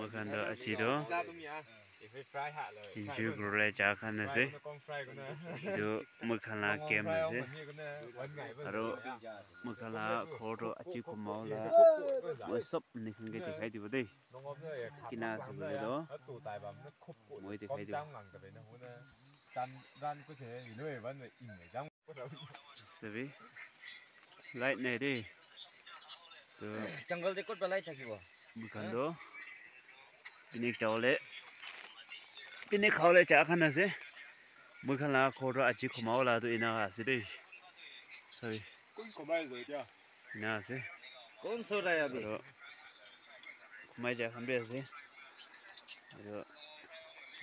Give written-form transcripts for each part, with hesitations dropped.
Makanda acido. Inju gulai cakan nasi. Itu makana kem nasi. Aro makana kodo aci kumau la. Masuk ni kengke dikai di bawah. Kina sebelah do. Mau dikai di bawah. Sebi. Light ni deh. Jungle dekot balai cakap bo. Bukan do. Ini cawle. Ini kawle cakan nasi. Bukan lah kodo aci kumau lah tu ina asih deh. Sorry. Ina asih. Kon sura ya bi. Kumai cakan biasa. Ayo.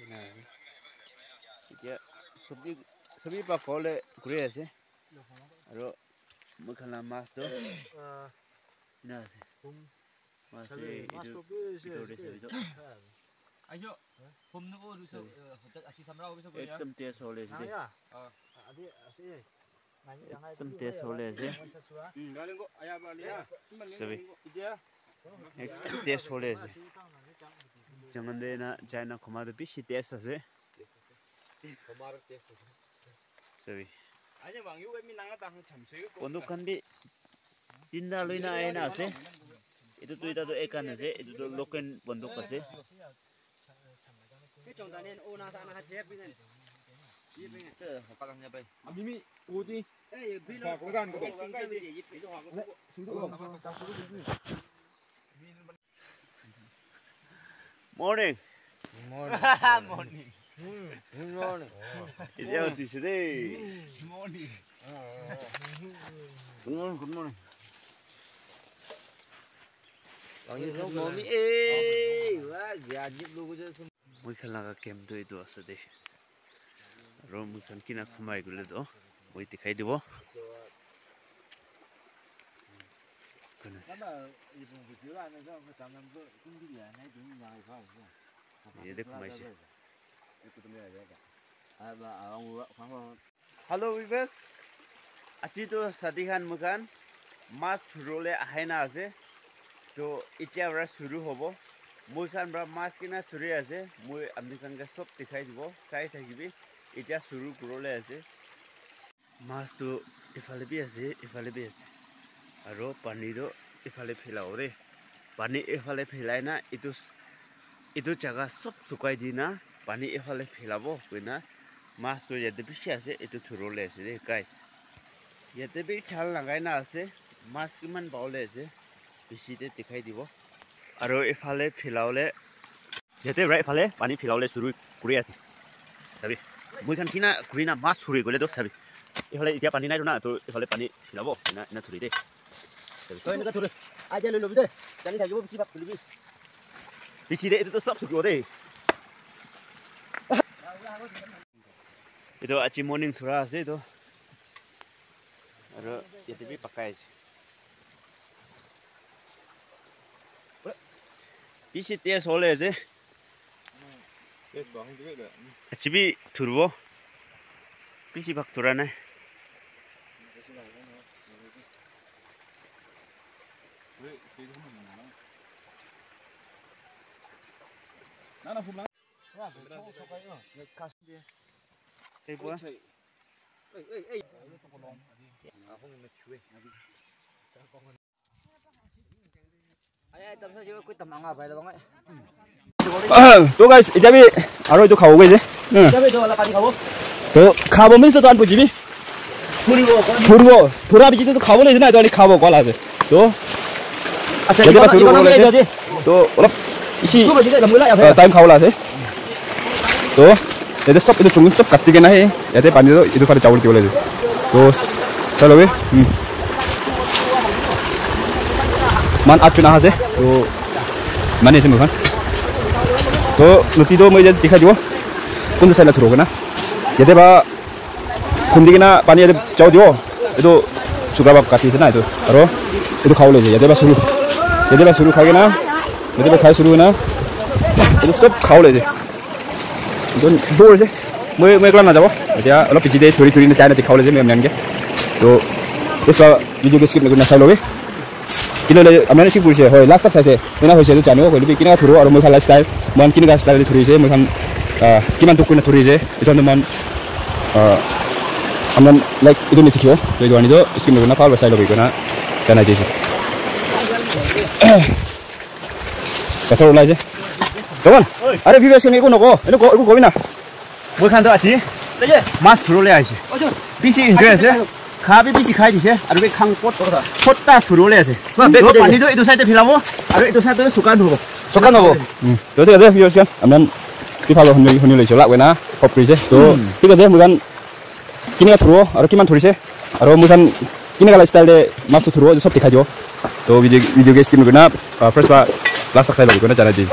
Ina asih. Sekian. Sebi pak kawle kuri asih. Ayo. Bukan lah mas tu. Ina asih. Masih itu deh sebi tu. Ayo, hom nu oh rusak, hotel asyik samrau besok ya. Ekdom tes oleh sih. Adi asyik. Ekdom tes oleh sih. Galing ko ayah balik ya. Sebi. Ekdom tes oleh sih. Jangan deh na China komando bisi tes sih. Komar tes. Sebi. Aja bang, yuk kami nangga tahan camsir. Untuk kan di tinda loina ayana sih. Itu tu ikan sih. Itu tu loken bondok sih. Cái trồng tại nên ô na ta na chép bên này. Đi bên này. Chờ học bằng nhà bay. Mimi, udi. Ê, bên nó có gan có cái chơi bên này giúp nó học. Morning. Morning. Good morning. Itu di sini. Morning. Good morning. Bang itu mami eh, wah gajib lu je. Mungkin lah kem tu itu asal deh. Rom mungkin kena kumai gula tu. Mungkin dikai dulu. Kenas. Ini dek kumai sih. Hello viewers. Aci tu sadihan mungkin mas role ahena ase. तो इतना बड़ा शुरू होबो मुई खान बड़ा मास किना चुरी आसे मुई आमनी खान का सब दिखाई दिबो साइ থাকিবি इतना शुरू करले आसे मास तो इफाले भी आसे आरो पानी तो इफाले फैलाओ रे पानी इफाले फैलाय ना इतो जगह सब सुकाई दिना पानी इफाले फैलाबो कइना मास तो याते बिसि आसे इतो थुरले आसे रे गाइस याते बे छाल लगाय ना आसे मास किमान बावले आसे बिसिते दिखाई दिबो आरो इफाले फिलावले जेते राइट फाले पानी फिलावले शुरू কৰি আছে সাবি মই খান কিনা কুৰিনা মাছ ছুৰি গলে তো সাবি ইফালে এতিয়া পানী নাই না তো ইফালে পানী ফিলাব না না ছুৰি দে সাবি তই এনেকা ছুৰি আজ লৈ লবি দে জানি থাকিব বিছি ভাগ খুলিবি বিছি দে এটো সব ছুৰিব দে এটো আজি মৰ্নিং থোৰা আছে তো আৰু এতে বি পাকাই আছে Bisi tes oleh je. Tes bang juga dah. Cibi turbo. Bisi bak turana. Nana pulang. Eh buah. तो guys, इधर भी आरो जो खाओगे जे? इधर भी जो वाला पानी खाओ? तो खाओ में से तो अनपुजी भी? थोड़ा भी चीज़ तो खाओ ले ना तो अनी खाओ कॉल आजे तो अच्छा ये बात शुरू हो गई है तो मतलब इसी टाइम खाओ लासे तो ये सब इधर चुंगी सब कट्टी के ना है ये तो पानी तो इधर फारे चावल की बोले तो चलो बे मान आज चुना है तो माने से मुझे तो नुती तो मुझे दिखा दियो कौन सा लग ना ये तो बा खुंडी के ना पानी ये चाव दियो ये तो सुगा बाप काटी से ना ये तो अरो ये तो खाओ ले ये तो बा शुरू खाएगा ना ये तो बा खाए शुरू ना ये तो सब खाओ ले तो दो से मैं एकला ना जाओ ये अलग पीछे दे थोड़ी ना चाय ना दिखाओ ले मैं हमने तो इस बार वीडियो को स्किप नहीं करना चाहिए কিন্তু আপোনাৰ কি কৰিছে হয় লাষ্ট তাক চাইছে কোনা হৈছে এইটো জানিব হ'লে কিনা ধৰো আৰু মই খালা ষ্টাইল মন কিনা ষ্টাইল ধৰিছে মই খান কিমান টুক কোনে ধৰিছে এইটো মন আমাৰ লাইক এইটো নিঠিও এইটো আনিটো স্কিম না পাল চাই লবি কোনা জানাই দিছে কথা ওলাইছে তখন আরে ভিডিওছ কেনে একো নকো একো কবি না মই খানটো আছি মাছ ধৰলে আহিছে বেছি ইনজয় আছে খাবি বেছি খাই দিছে আৰু এই খাং পট্টা ধৰলে আছে পানীটো এইটো চাইডে ফিলাব আৰু এইটো চাইডে শুকান হ'ব Sokan apa? Tuh tu aja viewers kan, amnan kita kalau huni lagi celak, wena kopi je. Tuh kita aja mungkin kini kan throw, atau kiman throw je, atau mungkin kini kalau style de mas tu throw, itu sob dikhai jo. Tuh video guys kini guna first pak last tak saya lagi guna cara je.